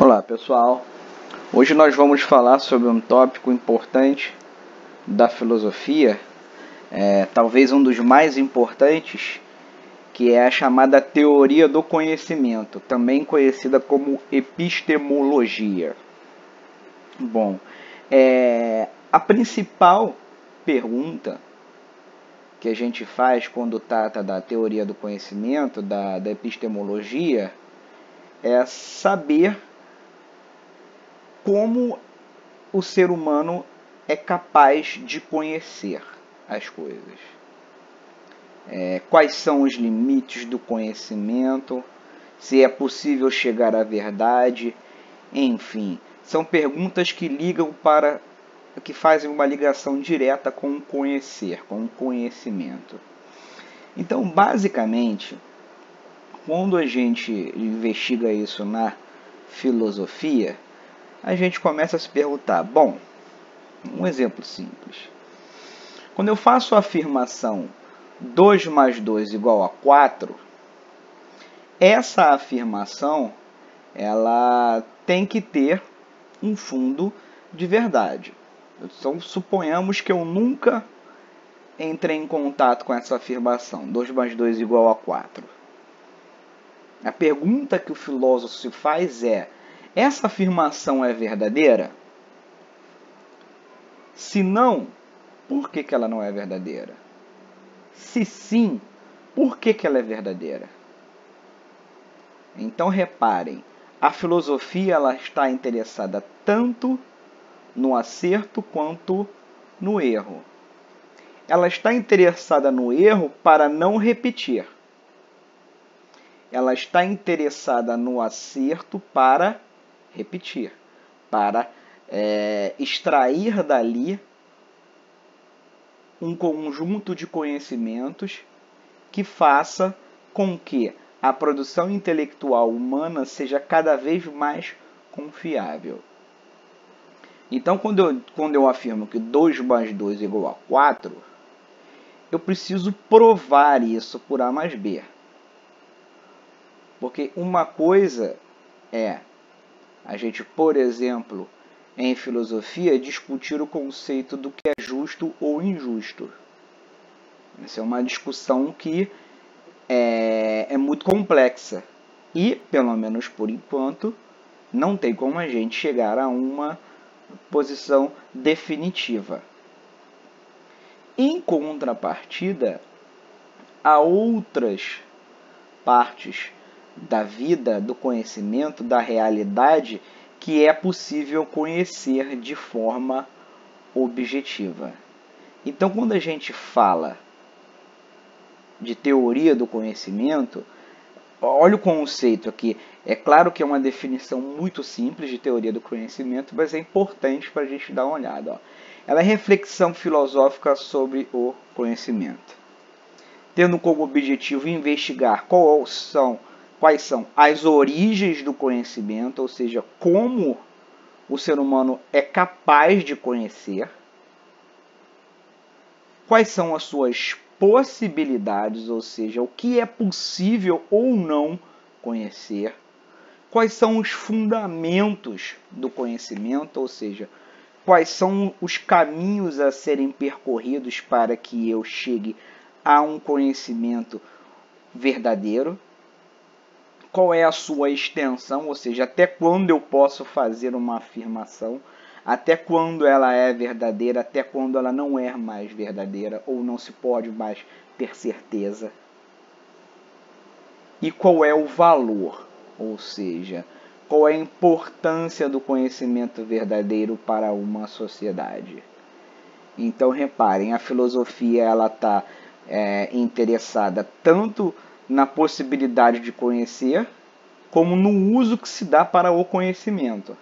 Olá pessoal, hoje nós vamos falar sobre um tópico importante da filosofia, talvez um dos mais importantes, que é a chamada teoria do conhecimento, também conhecida como epistemologia. Bom, a principal pergunta que a gente faz quando trata da teoria do conhecimento, da epistemologia, é saber como o ser humano é capaz de conhecer as coisas. Quais são os limites do conhecimento, se é possível chegar à verdade, enfim. São perguntas que fazem uma ligação direta com o conhecer, com o conhecimento. Então, basicamente, quando a gente investiga isso na filosofia, a gente começa a se perguntar, bom, um exemplo simples. Quando eu faço a afirmação 2 mais 2 igual a 4, essa afirmação ela tem que ter um fundo de verdade. Então, suponhamos que eu nunca entrei em contato com essa afirmação, 2 mais 2 igual a 4. A pergunta que o filósofo se faz é, essa afirmação é verdadeira? Se não, por que ela não é verdadeira? Se sim, por que ela é verdadeira? Então reparem, a filosofia ela está interessada tanto no acerto quanto no erro. Ela está interessada no erro para não repetir. Ela está interessada no acerto para repetir, para extrair dali um conjunto de conhecimentos que faça com que a produção intelectual humana seja cada vez mais confiável. Então, quando eu afirmo que 2 mais 2 é igual a 4, eu preciso provar isso por A mais B. Porque uma coisa é a gente, por exemplo, em filosofia, discutir o conceito do que é justo ou injusto. Essa é uma discussão que é muito complexa e, pelo menos por enquanto, não tem como a gente chegar a uma posição definitiva. Em contrapartida, há outras partes da vida, do conhecimento, da realidade, que é possível conhecer de forma objetiva. Então, quando a gente fala de teoria do conhecimento, olha o conceito aqui. É claro que é uma definição muito simples de teoria do conhecimento, mas é importante para a gente dar uma olhada. Ela é reflexão filosófica sobre o conhecimento, tendo como objetivo investigar quais são as origens do conhecimento, ou seja, como o ser humano é capaz de conhecer, quais são as suas possibilidades, ou seja, o que é possível ou não conhecer, quais são os fundamentos do conhecimento, ou seja, quais são os caminhos a serem percorridos para que eu chegue a um conhecimento verdadeiro, qual é a sua extensão, ou seja, até quando eu posso fazer uma afirmação, até quando ela é verdadeira, até quando ela não é mais verdadeira, ou não se pode mais ter certeza. E qual é o valor, ou seja, qual é a importância do conhecimento verdadeiro para uma sociedade. Então, reparem, a filosofia ela está interessada tanto na possibilidade de conhecer, como no uso que se dá para o conhecimento.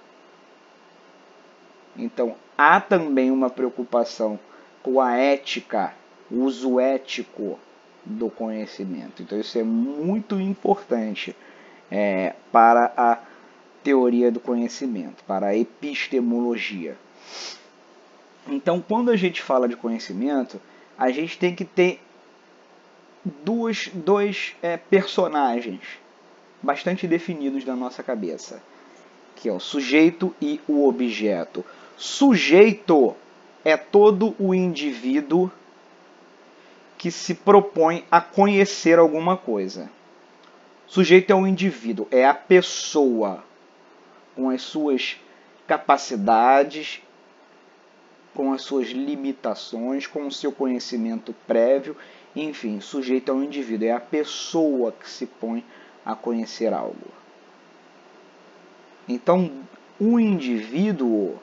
Então, há também uma preocupação com a ética, o uso ético do conhecimento. Então, isso é muito importante para a teoria do conhecimento, para a epistemologia. Então, quando a gente fala de conhecimento, a gente tem que ter dois personagens bastante definidos na nossa cabeça, que é o sujeito e o objeto. Sujeito é todo o indivíduo que se propõe a conhecer alguma coisa. Sujeito é o indivíduo, é a pessoa com as suas capacidades, com as suas limitações, com o seu conhecimento prévio, enfim, sujeito é o indivíduo, é a pessoa que se põe a conhecer algo. Então, o indivíduo,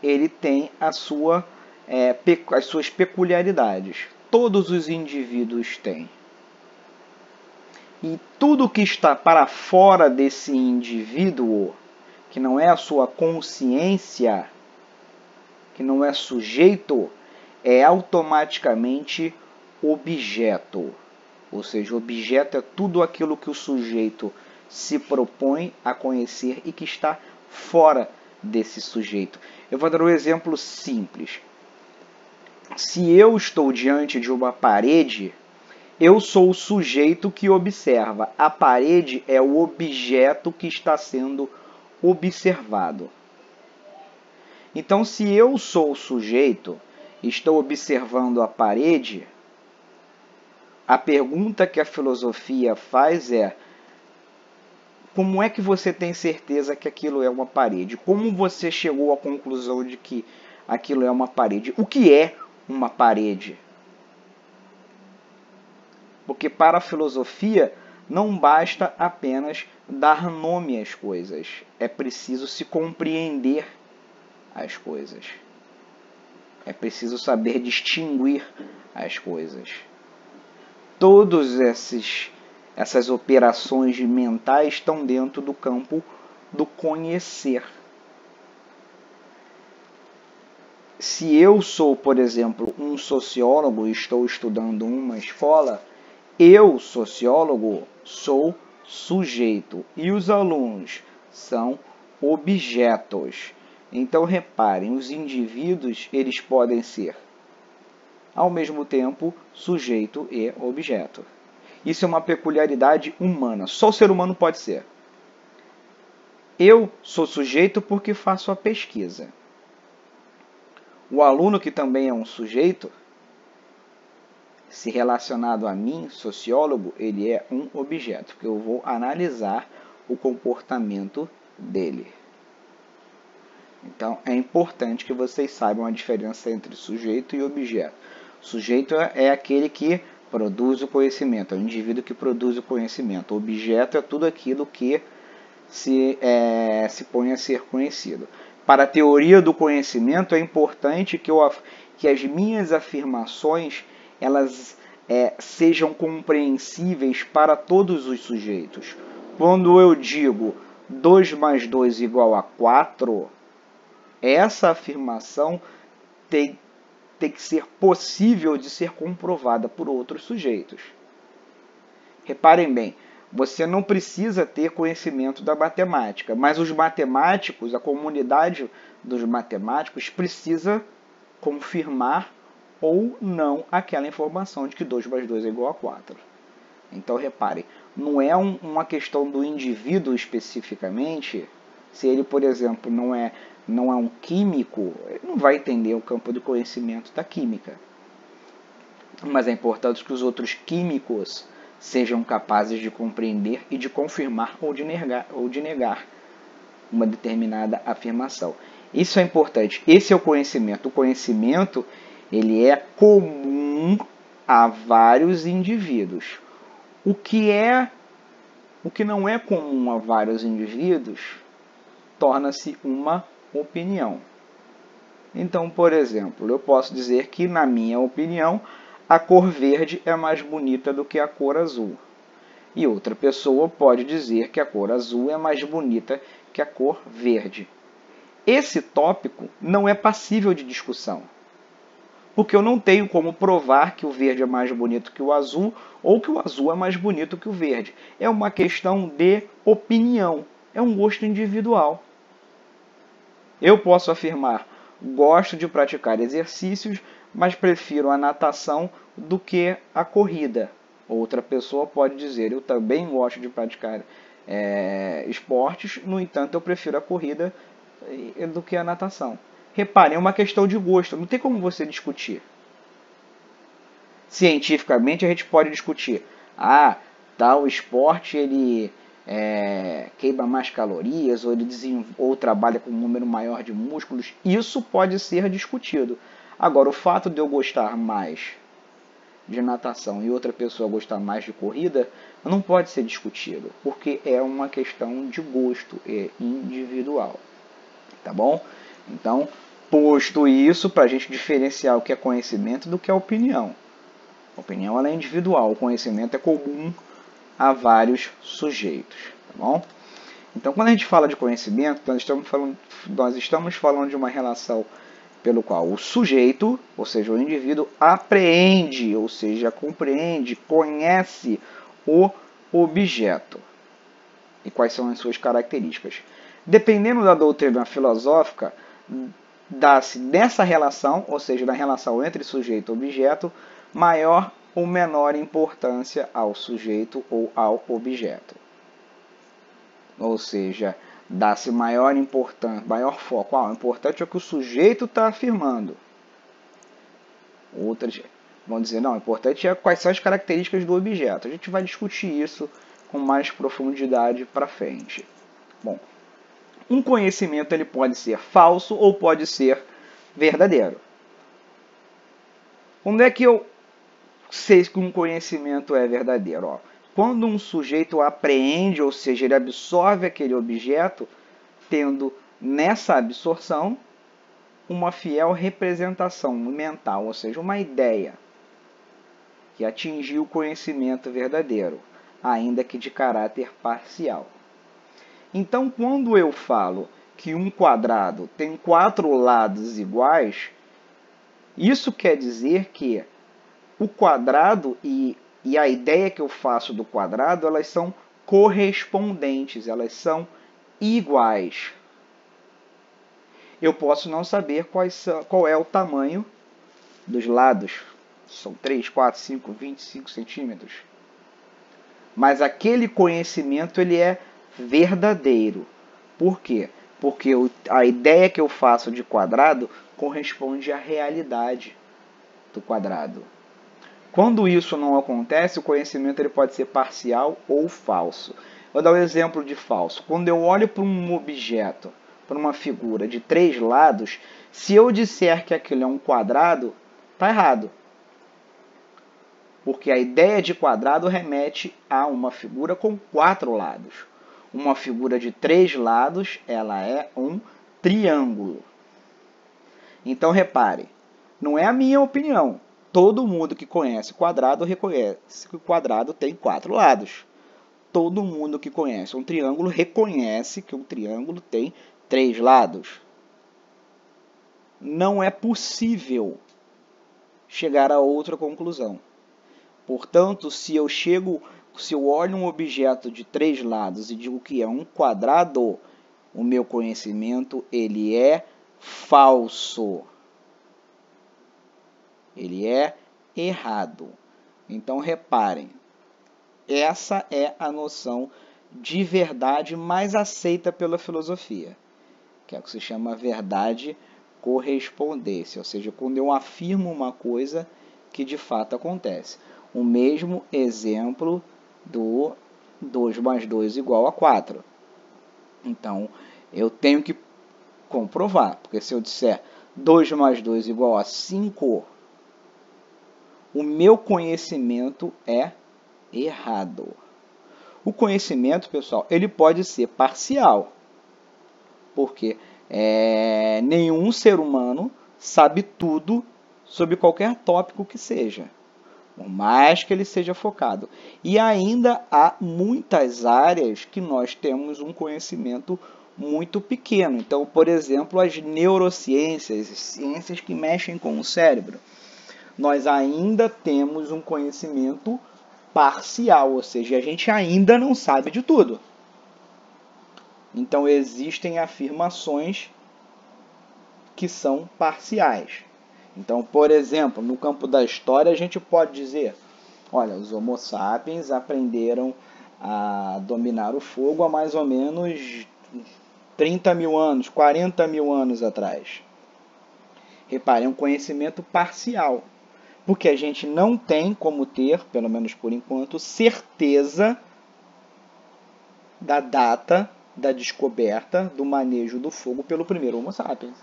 ele tem as suas peculiaridades. Todos os indivíduos têm. E tudo que está para fora desse indivíduo, que não é a sua consciência, que não é sujeito, é automaticamente objeto. Ou seja, objeto é tudo aquilo que o sujeito se propõe a conhecer e que está fora desse sujeito. Eu vou dar um exemplo simples. Se eu estou diante de uma parede, eu sou o sujeito que observa. A parede é o objeto que está sendo observado. Então, se eu sou o sujeito, estou observando a parede, a pergunta que a filosofia faz é: como é que você tem certeza que aquilo é uma parede? Como você chegou à conclusão de que aquilo é uma parede? O que é uma parede? Porque para a filosofia não basta apenas dar nome às coisas. É preciso se compreender as coisas. É preciso saber distinguir as coisas. Todas essas operações mentais estão dentro do campo do conhecer. Se eu sou, por exemplo, um sociólogo e estou estudando uma escola, eu, sociólogo, sou sujeito e os alunos são objetos. Então, reparem, os indivíduos eles podem ser, ao mesmo tempo, sujeito e objeto. Isso é uma peculiaridade humana. Só o ser humano pode ser. Eu sou sujeito porque faço a pesquisa. O aluno, que também é um sujeito, se relacionado a mim, sociólogo, ele é um objeto, porque eu vou analisar o comportamento dele. Então, é importante que vocês saibam a diferença entre sujeito e objeto. Sujeito é aquele que produz o conhecimento, é o indivíduo que produz o conhecimento. O objeto é tudo aquilo que se põe a ser conhecido. Para a teoria do conhecimento, é importante que as minhas afirmações elas sejam compreensíveis para todos os sujeitos. Quando eu digo 2 mais 2 igual a 4, essa afirmação tem que ser possível de ser comprovada por outros sujeitos. Reparem bem, você não precisa ter conhecimento da matemática, mas os matemáticos, a comunidade dos matemáticos precisa confirmar ou não aquela informação de que 2 mais 2 é igual a 4. Então, reparem, não é uma questão do indivíduo especificamente. Se ele, por exemplo, não é um químico, ele não vai entender o campo do conhecimento da química. Mas é importante que os outros químicos sejam capazes de compreender e de confirmar ou de negar uma determinada afirmação. Isso é importante. Esse é o conhecimento. O conhecimento ele é comum a vários indivíduos. O que não é comum a vários indivíduos torna-se uma opinião. Então, por exemplo, eu posso dizer que, na minha opinião, a cor verde é mais bonita do que a cor azul. E outra pessoa pode dizer que a cor azul é mais bonita que a cor verde. Esse tópico não é passível de discussão, porque eu não tenho como provar que o verde é mais bonito que o azul ou que o azul é mais bonito que o verde. É uma questão de opinião, é um gosto individual. Eu posso afirmar: gosto de praticar exercícios, mas prefiro a natação do que a corrida. Outra pessoa pode dizer: eu também gosto de praticar esportes, no entanto, eu prefiro a corrida do que a natação. Reparem, é uma questão de gosto, não tem como você discutir. Cientificamente, a gente pode discutir. Tal esporte ele queima mais calorias, ou trabalha com um número maior de músculos. Isso pode ser discutido. Agora, o fato de eu gostar mais de natação e outra pessoa gostar mais de corrida, não pode ser discutido, porque é uma questão de gosto, é individual. Tá bom? Então, posto isso, para a gente diferenciar o que é conhecimento do que é opinião. A opinião ela é individual, o conhecimento é comum a vários sujeitos. Tá bom? Então, quando a gente fala de conhecimento, nós estamos falando de uma relação pelo qual o sujeito, ou seja, o indivíduo, apreende, ou seja, compreende, conhece o objeto. E quais são as suas características. Dependendo da doutrina filosófica, dá-se nessa relação, ou seja, na relação entre sujeito e objeto, maior ou menor importância ao sujeito ou ao objeto. Ou seja, dá-se maior foco. O importante é o que o sujeito está afirmando. Outras vão dizer, não, o importante é quais são as características do objeto. A gente vai discutir isso com mais profundidade para frente. Bom, um conhecimento ele pode ser falso ou pode ser verdadeiro. Onde é que eu sei que um conhecimento é verdadeiro? Quando um sujeito apreende, ou seja, ele absorve aquele objeto, tendo nessa absorção uma fiel representação mental, ou seja, uma ideia que atingiu o conhecimento verdadeiro, ainda que de caráter parcial. Então, quando eu falo que um quadrado tem 4 lados iguais, isso quer dizer que o quadrado e a ideia que eu faço do quadrado, elas são correspondentes, elas são iguais. Eu posso não saber qual é o tamanho dos lados. São 3, 4, 5, 25 centímetros. Mas aquele conhecimento ele é verdadeiro. Por quê? Porque a ideia que eu faço de quadrado corresponde à realidade do quadrado. Quando isso não acontece, o conhecimento ele pode ser parcial ou falso. Vou dar um exemplo de falso. Quando eu olho para um objeto, para uma figura de 3 lados, se eu disser que aquilo é um quadrado, está errado. Porque a ideia de quadrado remete a uma figura com 4 lados. Uma figura de 3 lados, ela é um triângulo. Então, repare, não é a minha opinião. Todo mundo que conhece quadrado reconhece que o quadrado tem 4 lados. Todo mundo que conhece um triângulo reconhece que um triângulo tem 3 lados. Não é possível chegar a outra conclusão. Portanto, se eu olho um objeto de 3 lados e digo que é um quadrado, o meu conhecimento ele é falso. Ele é errado. Então, reparem, essa é a noção de verdade mais aceita pela filosofia, que é o que se chama verdade correspondência, ou seja, quando eu afirmo uma coisa que de fato acontece. O mesmo exemplo do 2 mais 2 igual a 4. Então, eu tenho que comprovar, porque se eu disser 2 mais 2 igual a 5, o meu conhecimento é errado. O conhecimento, pessoal, ele pode ser parcial, porque nenhum ser humano sabe tudo sobre qualquer tópico que seja, por mais que ele seja focado. E ainda há muitas áreas que nós temos um conhecimento muito pequeno. Então, por exemplo, as neurociências, ciências que mexem com o cérebro. Nós ainda temos um conhecimento parcial, ou seja, a gente ainda não sabe de tudo. Então, existem afirmações que são parciais. Então, por exemplo, no campo da história, a gente pode dizer, olha, os Homo sapiens aprenderam a dominar o fogo há mais ou menos 30 mil anos, 40 mil anos atrás. Reparem, é um conhecimento parcial, porque a gente não tem como ter, pelo menos por enquanto, certeza da data da descoberta do manejo do fogo pelo primeiro Homo sapiens.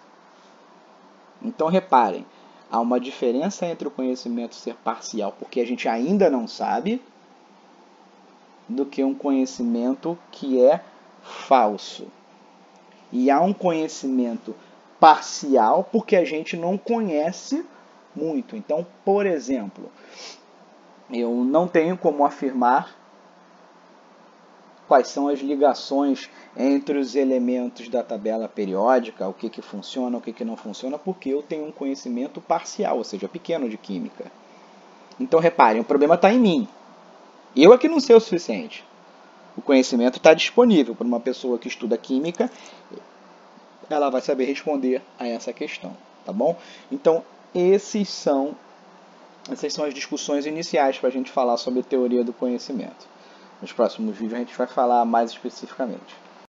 Então reparem, há uma diferença entre o conhecimento ser parcial, porque a gente ainda não sabe, do que um conhecimento que é falso. E há um conhecimento parcial porque a gente não conhece muito. Então, por exemplo, eu não tenho como afirmar quais são as ligações entre os elementos da tabela periódica, o que funciona, o que não funciona, porque eu tenho um conhecimento parcial, ou seja, pequeno de química. Então, reparem, o problema está em mim. Eu é que não sei o suficiente. O conhecimento está disponível para uma pessoa que estuda química, ela vai saber responder a essa questão, tá bom? Então, essas são as discussões iniciais para a gente falar sobre a teoria do conhecimento. Nos próximos vídeos a gente vai falar mais especificamente.